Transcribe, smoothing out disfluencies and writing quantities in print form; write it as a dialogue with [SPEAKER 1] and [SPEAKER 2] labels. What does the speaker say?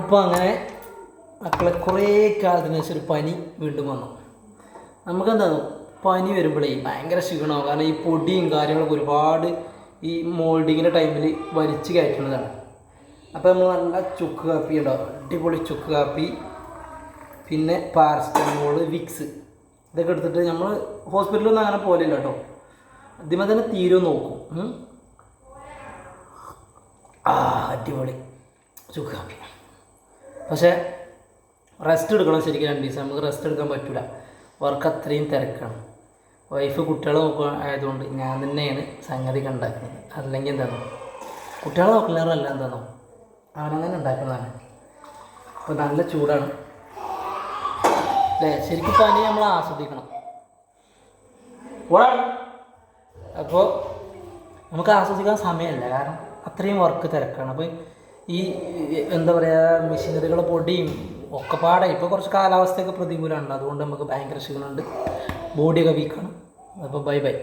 [SPEAKER 1] അപ്പോൾ അങ്ങനെ മക്കളെ കുറേ കാലത്തിന് ശേഷം ഒരു പനി വീണ്ടും വന്നു. നമുക്കെന്താണ് പനി വരുമ്പോഴേ ഭയങ്കര ക്ഷീണമാകും. കാരണം ഈ പൊടിയും കാര്യങ്ങളൊക്കെ ഒരുപാട് ഈ മോൾഡിങ്ങിൻ്റെ ടൈമിൽ വലിച്ചു കയറ്റുന്നതാണ്. അപ്പോൾ നമ്മൾ നല്ല ചുക്ക് കാപ്പി ഉണ്ടാവും, അടിപൊളി ചുക്ക് കാപ്പി, പിന്നെ പാരസെറ്റമോൾ, വിക്സ് ഇതൊക്കെ എടുത്തിട്ട് നമ്മൾ ഹോസ്പിറ്റലൊന്നും അങ്ങനെ പോലെയില്ല കേട്ടോ. ആദ്യമേ തന്നെ തീരുമെന്ന് നോക്കും. അടിപൊളി ചുക്ക് കാപ്പി. പക്ഷേ റെസ്റ്റ് എടുക്കണം ശരിക്കും. 2 ദിവസം നമുക്ക് റെസ്റ്റ് എടുക്കാൻ പറ്റില്ല. വർക്ക് അത്രയും തിരക്കാണ്. വൈഫ് കുട്ടികളെ നോക്കുക ആയതുകൊണ്ട് ഞാൻ തന്നെയാണ് സംഗതി ഉണ്ടാക്കുന്നത്. അല്ലെങ്കിൽ എന്താണോ കുട്ടികളെ നോക്കില്ലാറല്ല, എന്താണോ അവനങ്ങനെ ഉണ്ടാക്കുന്നതാണ്. അപ്പോൾ നല്ല ചൂടാണ് അല്ലേ. ശരിക്കും പനി നമ്മൾ ആസ്വദിക്കണം. അപ്പോൾ നമുക്ക് ആസ്വദിക്കാൻ സമയമില്ല, കാരണം അത്രയും വർക്ക് തിരക്കാണ്. അപ്പോൾ ഈ എന്താ പറയുക, മെഷീനറികളുടെ പൊടിയും ഒക്കെ പാടെ ഇപ്പോൾ കുറച്ച് കാലാവസ്ഥയൊക്കെ പ്രതികൂലമാണ്. അതുകൊണ്ട് നമുക്ക് ഭയങ്കര ക്ഷീണമുണ്ട്, ബോഡിയൊക്കെ വീക്കാണ്. അപ്പോൾ ബൈ ബൈ.